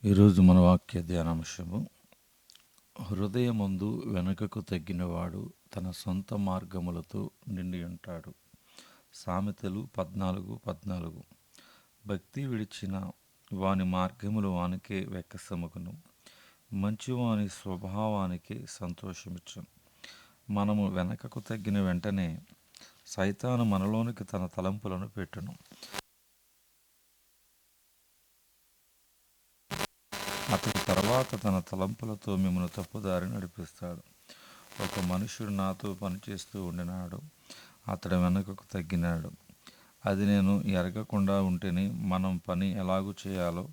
ఈరోజు మన వాక్య ధ్యానాంశము, హృదయమందు వెనుకకు తగ్గినవాడు తన సొంత మార్గములతో నిండి ఉంటాడు. సామెతలు 14:14. భక్తి విడిచిన వాని మార్గములు వానికే వెక్కసముకును, మంచివాని స్వభావానికి సంతోషమిచ్చును. మనము వెనకకు తగ్గిన వెంటనే సైతాను మనలోనికి తన తలంపులను పెట్టును. అతని తర్వాత తన తలంపులతో మిమ్మల్ని తప్పుదారి నడిపిస్తాడు. ఒక మనుష్యుడు నాతో పనిచేస్తూ ఉండినాడు. అతడు వెనుకకు తగ్గినాడు. అది నేను ఎరగకుండా ఉంటేనే మనం పని ఎలాగూ చేయాలో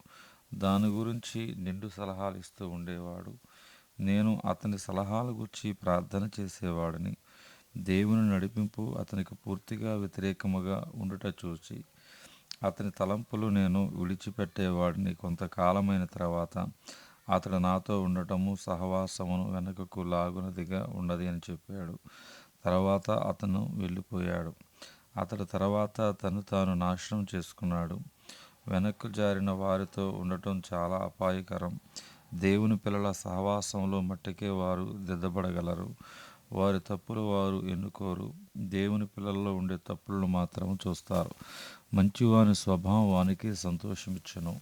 దాని గురించి నిండు సలహాలు ఇస్తూ ఉండేవాడు. నేను అతని సలహాల గురించి ప్రార్థన చేసేవాడిని. దేవుని నడిపింపు అతనికి పూర్తిగా వ్యతిరేకముగా ఉండుట చూసి అతని తలంపులు నేను విడిచిపెట్టేవాడిని. కొంతకాలమైన తర్వాత అతడు నాతో ఉండటము సహవాసమును వెనుకకు లాగునదిగా ఉన్నది అని చెప్పాడు. తర్వాత అతను వెళ్ళిపోయాడు. అతడు తర్వాత తను తాను నాశనం చేసుకున్నాడు. వెనక్కు జారిన వారితో ఉండటం చాలా అపాయకరం. దేవుని పిల్లల సహవాసంలో మట్టుకే వారు దిద్దబడగలరు. వారి తప్పులు వారు ఎన్నుకోరు. దేవుని పిల్లల్లో ఉండే తప్పులను మాత్రం చూస్తారు. మంచివాని స్వభావం వానికి సంతోషమిచ్చును.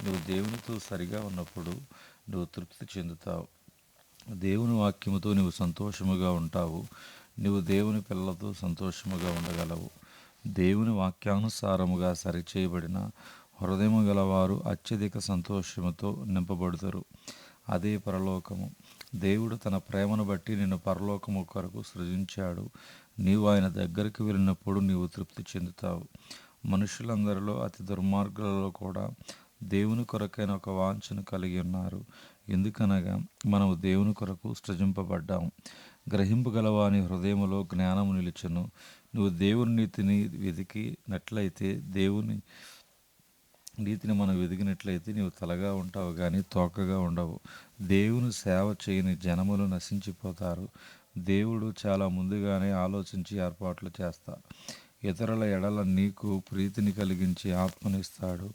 నువ్వు దేవునితో సరిగా ఉన్నప్పుడు నువ్వు తృప్తి చెందుతావు. దేవుని వాక్యముతో నువ్వు సంతోషముగా ఉంటావు. నువ్వు దేవుని పిల్లలతో సంతోషముగా ఉండగలవు. దేవుని వాక్యానుసారముగా సరిచేయబడిన హృదయము గలవారు అత్యధిక సంతోషముతో నింపబడుతారు. అదే పరలోకము. దేవుడు తన ప్రేమను బట్టి నిన్ను పరలోకము కొరకు సృజించాడు. నీవు ఆయన దగ్గరికి వెళ్ళినప్పుడు నీవు తృప్తి చెందుతావు. మనుషులందరిలో అతి దుర్మార్గులలో కూడా దేవుని కొరకైన ఒక వాంఛను కలిగి ఉన్నారు. ఎందుకనగా మనము దేవుని కొరకు సృజింపబడ్డాము. గ్రహింపగలవాని హృదయములో జ్ఞానము నిలుచును. నువ్వు దేవుని నీతిని వెతికినట్లయితే నీతిని మనం వెదిగినట్లయితే నీవు తలగా ఉంటావు కానీ తోకగా ఉండవు. దేవుని సేవ చేయని జనములు నశించిపోతారు. దేవుడు చాలా ముందుగానే ఆలోచించి ఏర్పాట్లు చేస్తాడు. ఇతరుల ఎడల నీకు ప్రీతిని కలిగించి ఆత్మనిస్తాడు.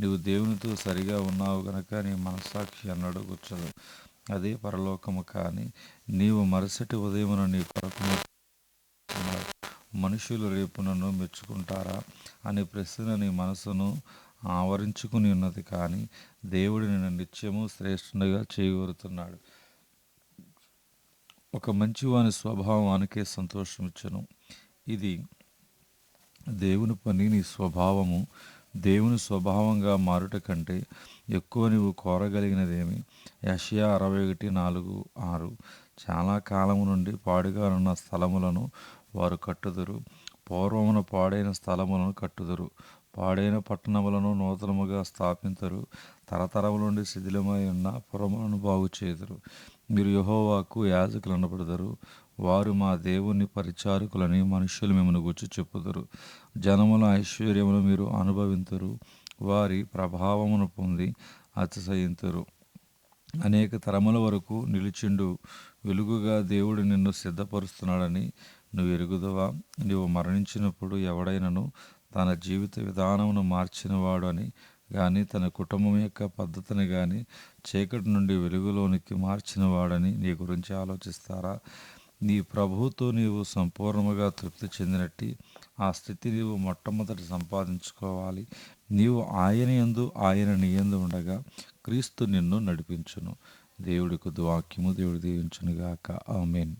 నీవు దేవునితో సరిగా ఉన్నావు గనక నీ మనస్సాక్షి అన్నడు కూర్చోదు. అదే పరలోకము. కానీ నీవు మరుసటి ఉదయమున నీ కొరకు మనుషులు రేపు నన్ను మెచ్చుకుంటారా అనే ప్రశ్న నీ మనసును ఆవరించుకుని ఉన్నది. కానీ దేవుడు నిన్ను నిత్యము శ్రేష్ఠునిగా చేయగోరుతున్నాడు. ఒక మంచివాని స్వభావం వానికే సంతోషమిచ్చును. ఇది దేవుని పని. నీ స్వభావము దేవుని స్వభావంగా మారుట కంటే ఎక్కువ నీవు కోరగలిగినదేమి? యెషయా 61:4-6. చాలా కాలము నుండి పాడుగానున్న స్థలములను వారు కట్టుదురు. పూర్వమున పాడైన స్థలములను కట్టుదురు. పాడైన పట్టణములను నూతనముగా స్థాపింతురు. తరతరముల నుండి శిథిలమై ఉన్న పురములను బాగు చేయుదురు. మీరు యెహోవాకు యాజకులు అనబడుదురు. వారు మా దేవుని పరిచారకులని మనుష్యులు మిమ్మల్ని గూర్చి చెప్పుదురు. జనముల ఐశ్వర్యమును మీరు అనుభవింతురు. వారి ప్రభావమును పొంది అతిశయింతురు. అనేక తరముల వరకు నిలిచిండు వెలుగుగా దేవుడు నిన్ను సిద్ధపరుస్తున్నాడని నువ్వు ఎరుగుదువా? నీవు మరణించినప్పుడు ఎవడైనను తన జీవిత విధానమును మార్చినవాడు అని కానీ తన కుటుంబం యొక్క పద్ధతిని కానీ చీకటి నుండి వెలుగులోనికి మార్చినవాడని నీ గురించి ఆలోచిస్తారా? నీ ప్రభువుతో నీవు సంపూర్ణముగా తృప్తి చెందినట్టి ఆ స్థితి నీవు మొట్టమొదటి సంపాదించుకోవాలి. నీవు ఆయన యందు ఆయన నీ యందు ఉండగా క్రీస్తు నిన్ను నడిపించును. దేవుడికి వాక్యము దేవుడు దీవించునుగాక. ఆమేన్.